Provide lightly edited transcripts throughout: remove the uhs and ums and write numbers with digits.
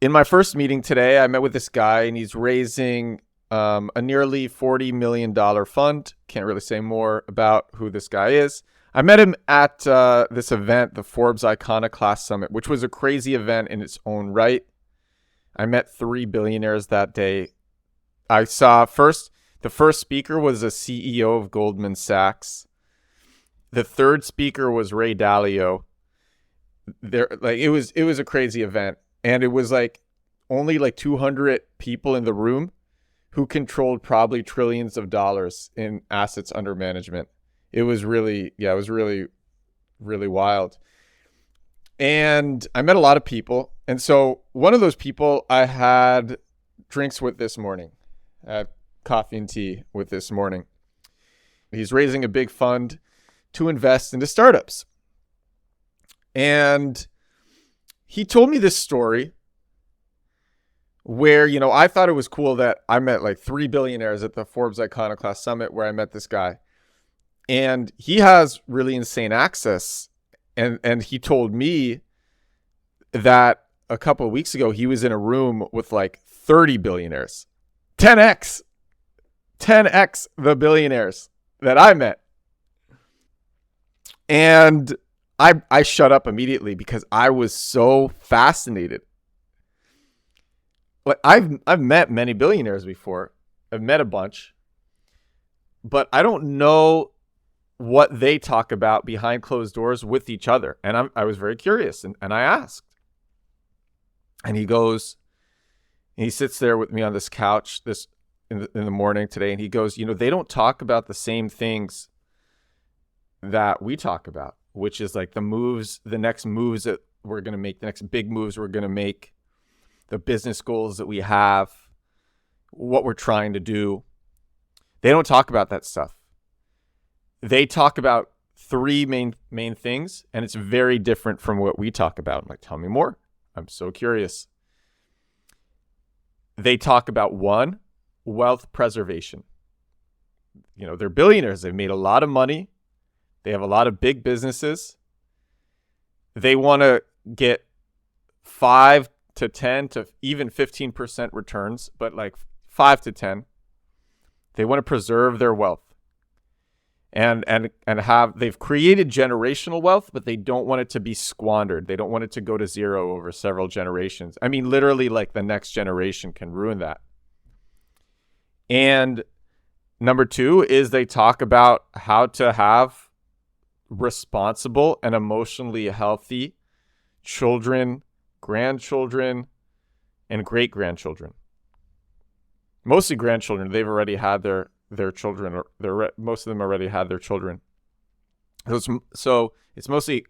In my first meeting today, I met with this guy, and he's raising a nearly $40 million fund. Can't really say more about who this guy is. I met him at this event, the Forbes Iconoclast Summit, which was a crazy event in its own right. I met 3 billionaires that day. I saw the first speaker was a CEO of Goldman Sachs. The third speaker was Ray Dalio. It was a crazy event, and it was like only like 200 people in the room who controlled probably trillions of dollars in assets under management. It was really, really wild. And I met a lot of people. And so one of those people I had drinks with this morning, coffee and tea with this morning. He's raising a big fund to invest into startups. And he told me this story where, I thought it was cool that I met like 3 billionaires at the Forbes Iconoclast Summit where I met this guy. And he has really insane access. And he told me that a couple of weeks ago, he was in a room with like 30 billionaires, 10x the billionaires that I met. And I shut up immediately because I was so fascinated. Like I've met many billionaires before. I've met a bunch, but I don't know what they talk about behind closed doors with each other. And I was very curious, and I asked. And he sits there with me on this couch in the morning today, and he goes, they don't talk about the same things that we talk about, which is like the next moves that we're going to make, the next big moves we're going to make, the business goals that we have, what we're trying to do. They don't talk about that stuff. They talk about three main things, and it's very different from what we talk about. I'm like, tell me more. I'm so curious. They talk about one, wealth preservation. They're billionaires. They've made a lot of money. They have a lot of big businesses. They want to get 5 to 10 to even 15% returns, but like 5 to 10. They want to preserve their wealth. And they've created generational wealth, but they don't want it to be squandered. They don't want it to go to zero over several generations. I mean, literally, like the next generation can ruin that. And number two is they talk about how to have responsible and emotionally healthy children, grandchildren, and great-grandchildren. Mostly grandchildren. They've already had their children. Most of them already had their children. So it's mostly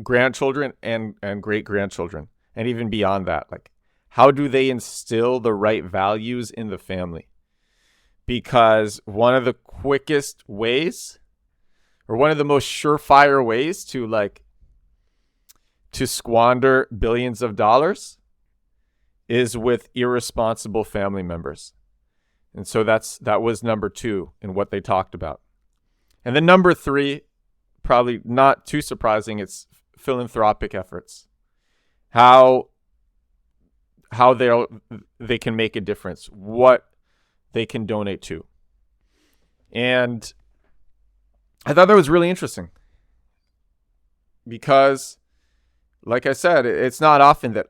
grandchildren and great-grandchildren. And even beyond that, like, how do they instill the right values in the family? Because one of the quickest ways, or one of the most surefire ways to squander billions of dollars is with irresponsible family members. And so that was number two in what they talked about. And then number three, probably not too surprising, it's philanthropic efforts. How they can make a difference, what they can donate to. And I thought that was really interesting because, like I said, it's not often that,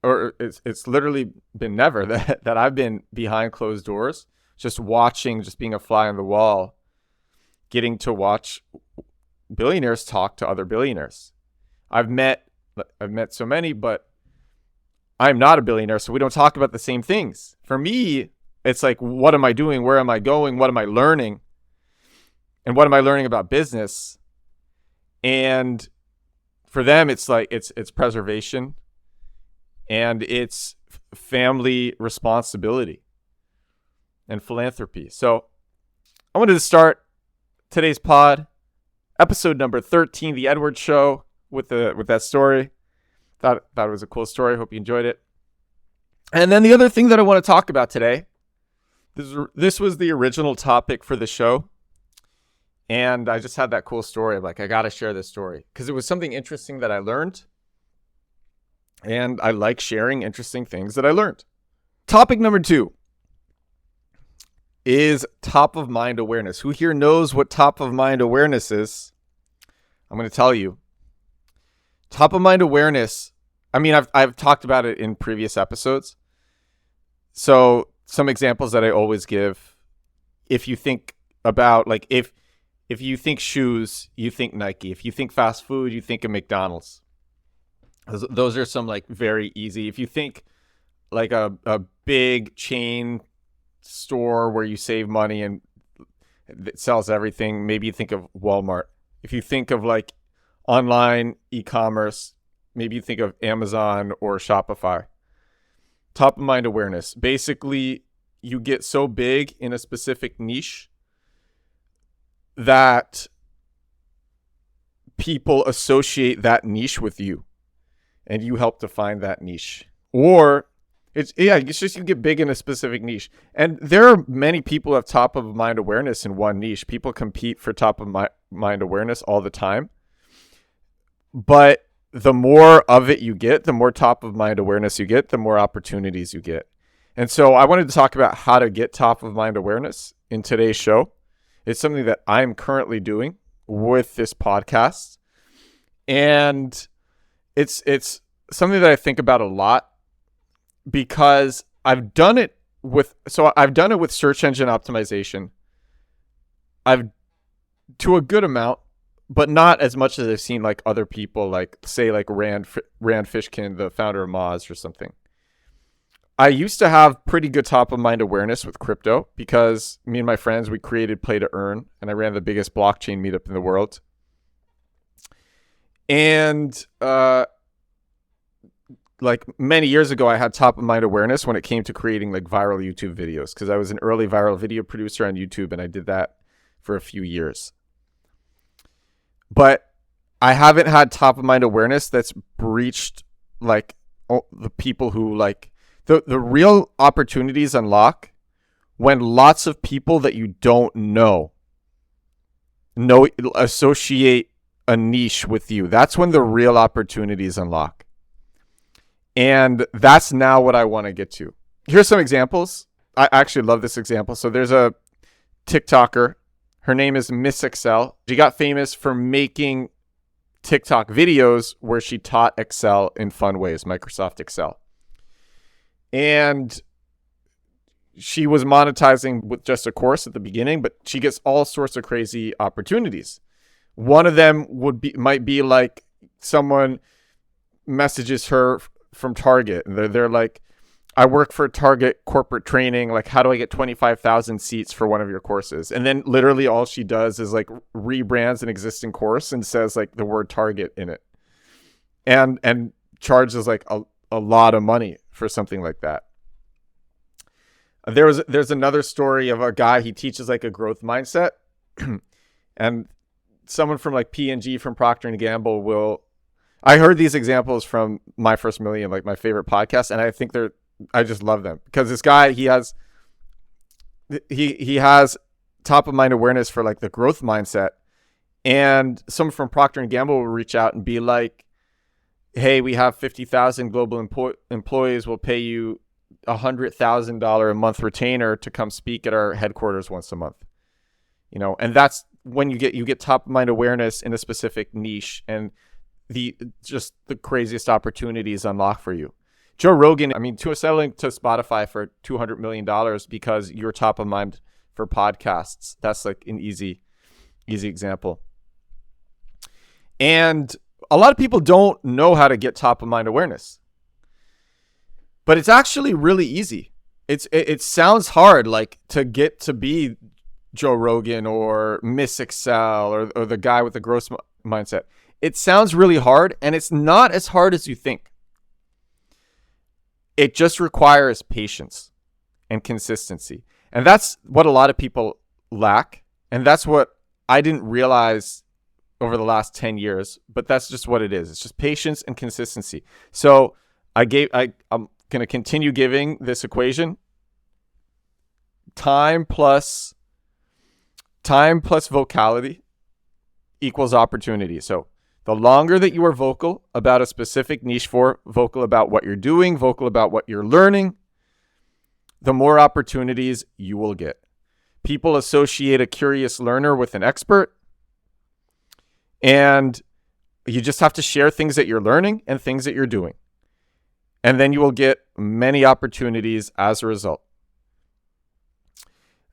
or it's literally been never that I've been behind closed doors, just being a fly on the wall, getting to watch billionaires talk to other billionaires. I've met so many, but I'm not a billionaire, so we don't talk about the same things. For me, it's like, what am I doing? Where am I going? What am I learning? And what am I learning about business? And for them, it's like it's preservation and it's family responsibility and philanthropy. So I wanted to start today's pod, episode number 13, The Edward Show, with that story. Thought it was a cool story. Hope you enjoyed it. And then the other thing that I want to talk about today, this was the original topic for the show. And I just had that cool story. I'm like, I got to share this story because it was something interesting that I learned. And I like sharing interesting things that I learned. Topic number 2 is top of mind awareness. Who here knows what top of mind awareness is? I'm going to tell you. Top of mind awareness, I mean, I've talked about it in previous episodes. So some examples that I always give, if you think about, like, if you think shoes, you think Nike. If you think fast food, you think of McDonald's. Those are some like very easy. If you think like a big chain store where you save money and it sells everything, maybe you think of Walmart. If you think of like online e-commerce, maybe you think of Amazon or Shopify. Top of mind awareness. Basically, you get so big in a specific niche that people associate that niche with you, and you help define that niche. Or it's just you get big in a specific niche. And there are many people who have top of mind awareness in one niche. People compete for top of mind awareness all the time. But the more of it you get, the more top of mind awareness you get, the more opportunities you get. And so I wanted to talk about how to get top of mind awareness in today's show. It's something that I'm currently doing with this podcast. And it's something that I think about a lot because I've done it with search engine optimization. I've to a good amount, but not as much as I've seen like other people, like say like Rand Fishkin, the founder of Moz or something. I used to have pretty good top of mind awareness with crypto because me and my friends, we created Play to Earn, and I ran the biggest blockchain meetup in the world. And like many years ago, I had top of mind awareness when it came to creating like viral YouTube videos because I was an early viral video producer on YouTube, and I did that for a few years. But I haven't had top of mind awareness that's breached like the people who like the real opportunities unlock when lots of people that you don't know associate a niche with you. That's when the real opportunities unlock. And that's now what I want to get to. Here's some examples. I actually love this example. So there's a TikToker. Her name is Miss Excel. She got famous for making TikTok videos where she taught Excel in fun ways, Microsoft Excel. And she was monetizing with just a course at the beginning, but she gets all sorts of crazy opportunities. One of them might be like someone messages her from Target, and they're like, I work for Target corporate training. Like, how do I get 25,000 seats for one of your courses? And then literally all she does is like rebrands an existing course and says like the word Target in it, and charges like a lot of money for something like that. There's another story of a guy, he teaches like a growth mindset, and someone from like P&G from Procter and Gamble will. I heard these examples from My First Million, like my favorite podcast, and I think I just love them because this guy, he has top of mind awareness for like the growth mindset, and someone from Procter and Gamble will reach out and be like, hey, we have 50,000 global employees. We'll pay you $100,000 a month retainer to come speak at our headquarters once a month. You know, and that's when you get top of mind awareness in a specific niche, and the craziest opportunities unlock for you. Joe Rogan, I mean, selling to Spotify for $200 million because you're top of mind for podcasts. That's like an easy example. And a lot of people don't know how to get top of mind awareness, but it's actually really easy. It sounds hard, like to get to be Joe Rogan or Miss Excel or the guy with the growth mindset. It sounds really hard, and it's not as hard as you think. It just requires patience and consistency. And that's what a lot of people lack. And that's what I didn't realize over the last 10 years, but that's just what it is. It's just patience and consistency. So I'm going to continue giving this equation. Time plus vocality equals opportunity. So The longer that you are vocal about a specific niche vocal about what you're doing, vocal about what you're learning, the more opportunities you will get. People associate a curious learner with an expert, and you just have to share things that you're learning and things that you're doing. And then you will get many opportunities as a result.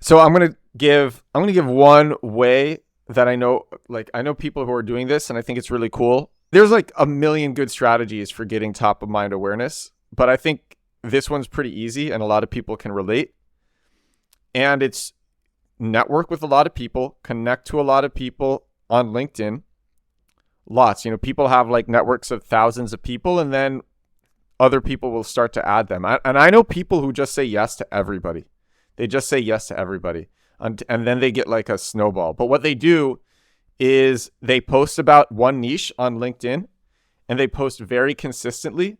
So I'm going to give one way that I know people who are doing this, and I think it's really cool. There's like a million good strategies for getting top of mind awareness, but I think this one's pretty easy and a lot of people can relate. And it's network with a lot of people, connect to a lot of people on LinkedIn. Lots, people have like networks of thousands of people, and then other people will start to add them. And I know people who just say yes to everybody. They just say yes to everybody. And then they get like a snowball. But what they do is they post about one niche on LinkedIn, and they post very consistently.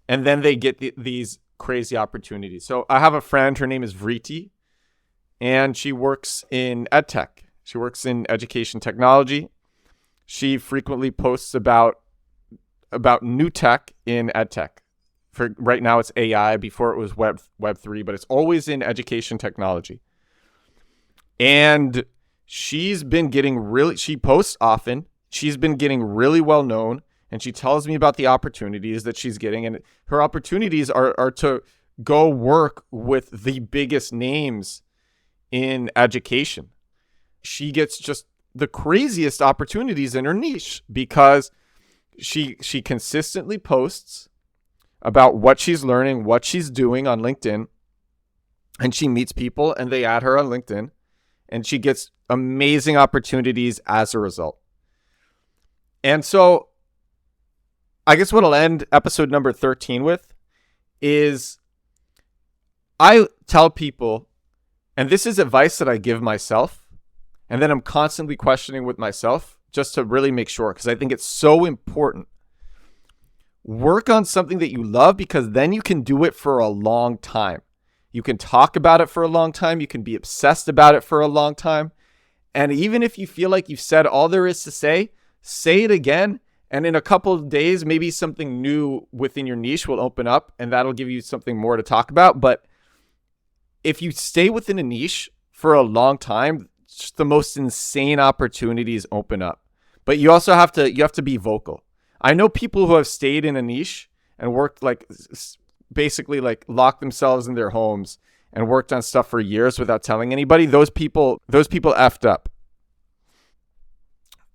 And then they get these crazy opportunities. So I have a friend, her name is Vriti, and she works in edtech. She works in education technology. She frequently posts about new tech in edtech. For right now, it's AI. Before it was Web3, but it's always in education technology. And she's been getting she posts often. She's been getting really well known, and she tells me about the opportunities that she's getting. And her opportunities are to go work with the biggest names in education. She gets just the craziest opportunities in her niche because she consistently posts about what she's learning, what she's doing on LinkedIn, and she meets people and they add her on LinkedIn, and she gets amazing opportunities as a result. And so I guess what I'll end episode number 13 with is I tell people, and this is advice that I give myself, and then I'm constantly questioning with myself just to really make sure, because I think it's so important. Work on something that you love, because then you can do it for a long time. You can talk about it for a long time. You can be obsessed about it for a long time. And even if you feel like you've said all there is to say it again. And in a couple of days, maybe something new within your niche will open up, and that'll give you something more to talk about. But if you stay within a niche for a long time, just the most insane opportunities open up. But you also have to be vocal. I know people who have stayed in a niche and worked basically locked themselves in their homes and worked on stuff for years without telling anybody. Those people effed up.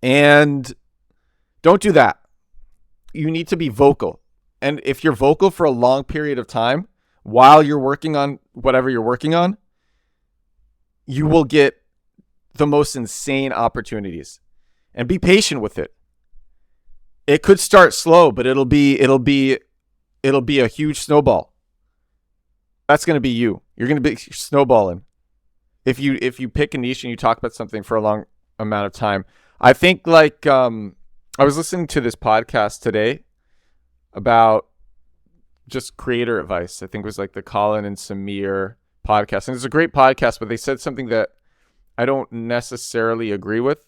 And don't do that. You need to be vocal. And if you're vocal for a long period of time while you're working on whatever you're working on, you will get the most insane opportunities. And be patient with it. It could start slow, but it'll be a huge snowball. That's going to be you. You're going to be snowballing. If you pick a niche and you talk about something for a long amount of time. I think I was listening to this podcast today about just creator advice. I think it was like the Colin and Samir podcast. And it's a great podcast, but they said something that I don't necessarily agree with.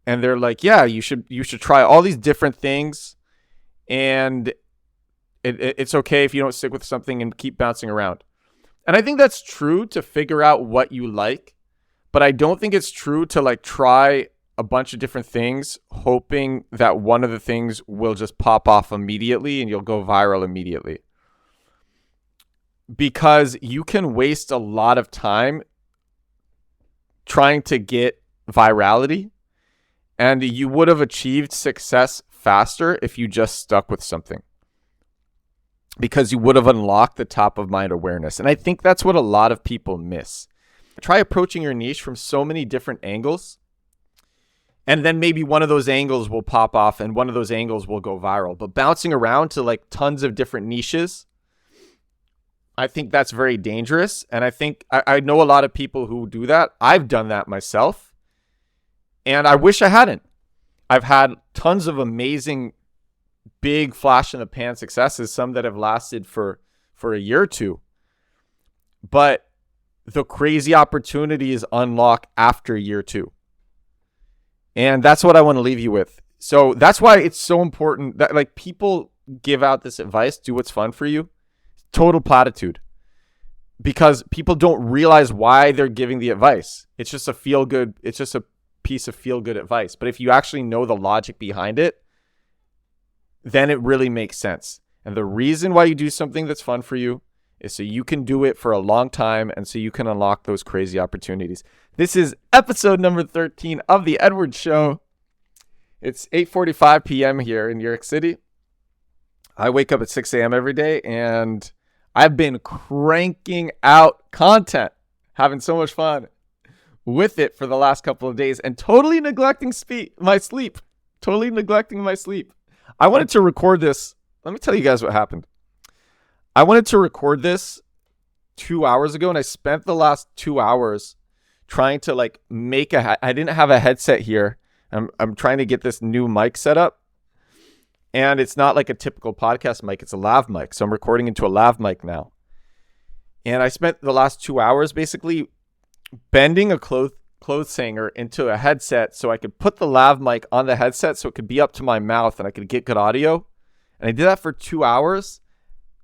And they're like, yeah, you should try all these different things, and it's okay if you don't stick with something and keep bouncing around. And I think that's true to figure out what you like, but I don't think it's true to try a bunch of different things, hoping that one of the things will just pop off immediately and you'll go viral immediately. Because you can waste a lot of time trying to get virality, and you would have achieved success faster if you just stuck with something, because you would have unlocked the top of mind awareness. And I think that's what a lot of people miss. Try approaching your niche from so many different angles, and then maybe one of those angles will pop off and one of those angles will go viral. But bouncing around to tons of different niches, I think that's very dangerous. And I think I know a lot of people who do that. I've done that myself. And I wish I hadn't. I've had tons of amazing, big flash in the pan successes, some that have lasted for a year or two. But the crazy opportunities unlock after year two. And that's what I want to leave you with. So that's why it's so important that like people give out this advice, do what's fun for you. Total platitude. Because people don't realize why they're giving the advice. It's just a piece of feel good advice. But if you actually know the logic behind it, then it really makes sense. And the reason why you do something that's fun for you is so you can do it for a long time and so you can unlock those crazy opportunities. This is episode number 13 of The Edward Show. It's 8:45 p.m. here in New York City. I wake up at 6 a.m. every day, and I've been cranking out content, having so much fun with it for the last couple of days, and totally neglecting my sleep. Totally neglecting my sleep. I wanted to record this. Let me tell you guys what happened. I wanted to record this 2 hours ago, and I spent the last 2 hours trying to like I didn't have a headset here. I'm trying to get this new mic set up, and it's not like a typical podcast mic. It's a lav mic. So I'm recording into a lav mic now. And I spent the last 2 hours basically bending a clothes hanger into a headset so I could put the lav mic on the headset so it could be up to my mouth and I could get good audio. And I did that for 2 hours.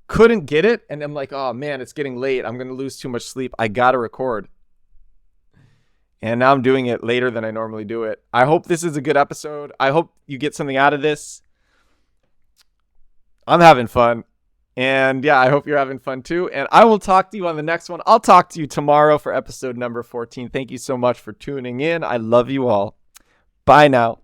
Couldn't get it. And I'm like, oh man, it's getting late. I'm going to lose too much sleep. I got to record. And now I'm doing it later than I normally do it. I hope this is a good episode. I hope you get something out of this. I'm having fun. And yeah, I hope you're having fun too. And I will talk to you on the next one. I'll talk to you tomorrow for episode number 14. Thank you so much for tuning in. I love you all. Bye now.